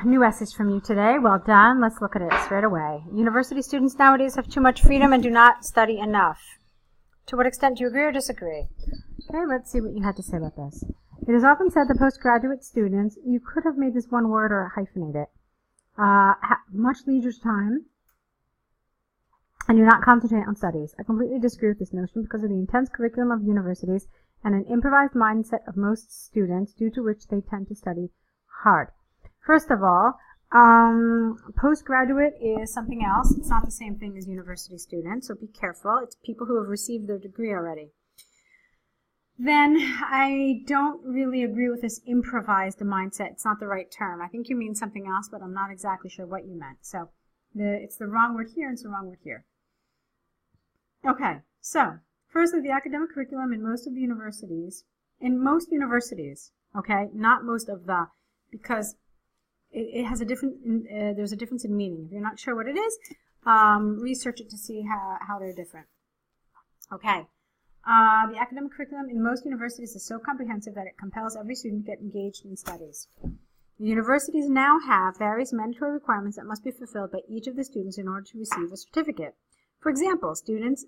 New message from you today. Well done. Let's look at it straight away. University students nowadays have too much freedom and do not study enough. To what extent do you agree or disagree? Okay, let's see what you had to say about this. It is often said that postgraduate students, you could have made this one word or hyphenate it, have much leisure time and do not concentrate on studies. I completely disagree with this notion because of the intense curriculum of universities and an improvised mindset of most students, due to which they tend to study hard. First of all, postgraduate is something else. It's not the same thing as university students, so be careful. It's people who have received their degree already. Then I don't really agree with this improvised mindset. It's not the right term. I think you mean something else, but I'm not exactly sure what you meant. So it's the wrong word here and it's the wrong word here. Okay, so firstly, the academic curriculum in most universities, okay, not most of the, because it has a different, there's a difference in meaning. If you're not sure what it is, research it to see how they're different. Okay. The academic curriculum in most universities is so comprehensive that it compels every student to get engaged in studies. The universities now have various mandatory requirements that must be fulfilled by each of the students in order to receive a certificate. For example, students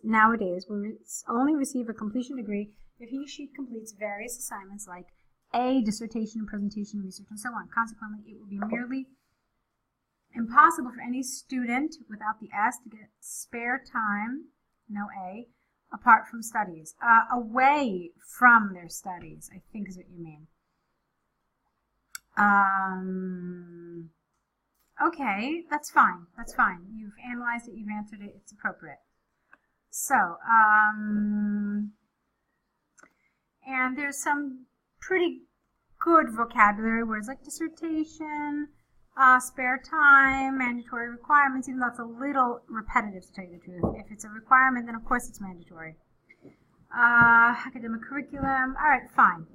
nowadays will only receive a completion degree if he or she completes various assignments like a dissertation, presentation, research, and so on. Consequently, it will be merely impossible for any student without the S to get spare time, no A, apart from studies. Away from their studies, I think is what you mean. Okay, that's fine. That's fine. You've analyzed it, you've answered it, it's appropriate. So, and there's some pretty good vocabulary words like dissertation, spare time, mandatory requirements, even though it's a little repetitive, to tell you the truth. If it's a requirement, then of course it's mandatory. Academic curriculum, all right, fine.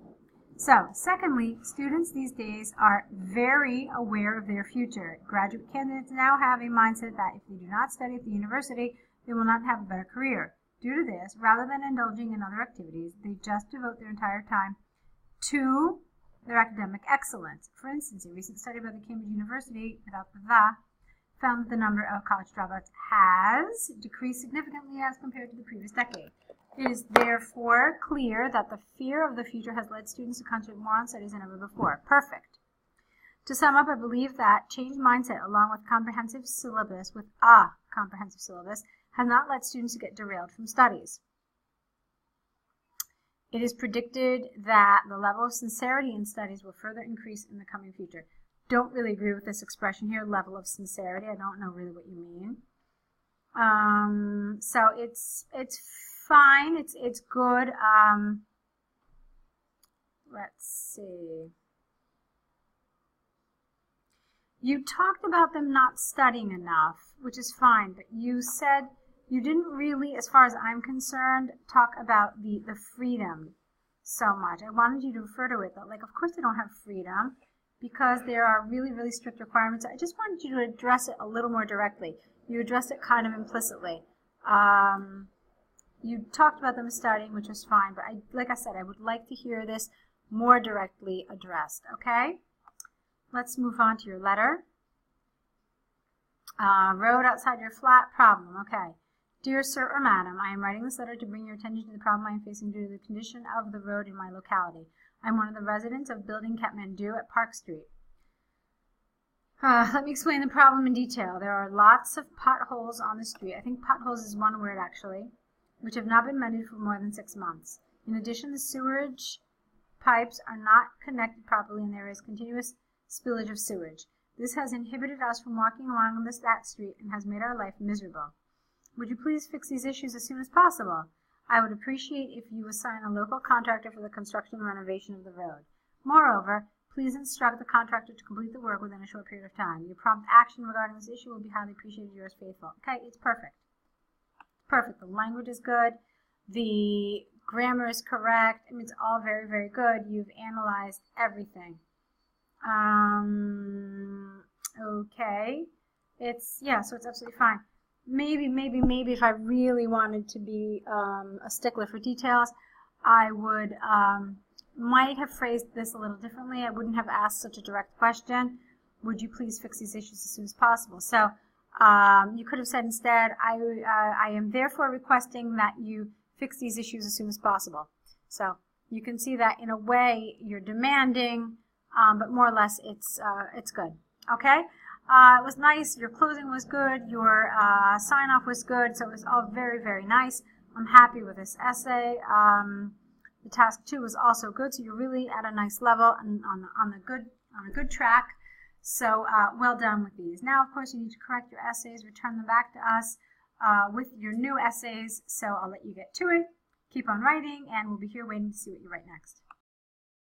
So, secondly, students these days are very aware of their future. Graduate candidates now have a mindset that if they do not study at the university, they will not have a better career. Due to this, rather than indulging in other activities, they just devote their entire time to their academic excellence. For instance, a recent study by the Cambridge University, without the found that the number of college dropouts has decreased significantly as compared to the previous decade. It is therefore clear that the fear of the future has led students to concentrate more on studies than ever before. Perfect. To sum up, I believe that changed mindset along with comprehensive syllabus, has not led students to get derailed from studies. It is predicted that the level of sincerity in studies will further increase in the coming future. Don't really agree with this expression here, level of sincerity. I don't know really what you mean. So it's fine. It's good. Let's see. You talked about them not studying enough, which is fine, but you said you didn't really, as far as I'm concerned, talk about the freedom so much. I wanted you to refer to it, that, like, of course they don't have freedom because there are really, really strict requirements. I just wanted you to address it a little more directly. You addressed it kind of implicitly. You talked about them studying, which is fine, but like I said, I would like to hear this more directly addressed, okay? Let's move on to your letter. Road outside your flat, problem, okay. Dear Sir or Madam, I am writing this letter to bring your attention to the problem I am facing due to the condition of the road in my locality. I am one of the residents of Building Kathmandu at Park Street. Let me explain the problem in detail. There are lots of potholes on the street. I think potholes is one word, actually, which have not been mended for more than 6 months. In addition, the sewerage pipes are not connected properly and there is continuous spillage of sewage. This has inhibited us from walking along that street and has made our life miserable. Would you please fix these issues as soon as possible? I would appreciate if you assign a local contractor for the construction and renovation of the road. Moreover, please instruct the contractor to complete the work within a short period of time. Your prompt action regarding this issue will be highly appreciated. Yours faithful. Okay, it's perfect. Perfect. The language is good. The grammar is correct. I mean, it's all very, very good. You've analyzed everything. Okay. So it's absolutely fine. Maybe if I really wanted to be a stickler for details, I would might have phrased this a little differently. I wouldn't have asked such a direct question. Would you please fix these issues as soon as possible? So you could have said instead, I am therefore requesting that you fix these issues as soon as possible. So you can see that in a way you're demanding, but more or less it's good. Okay? It was nice. Your closing was good. Your sign-off was good. So it was all very, very nice. I'm happy with this essay. The task 2 was also good. So you're really at a nice level and on a good track. So well done with these. Now, of course, you need to correct your essays, return them back to us with your new essays. So I'll let you get to it. Keep on writing, and we'll be here waiting to see what you write next.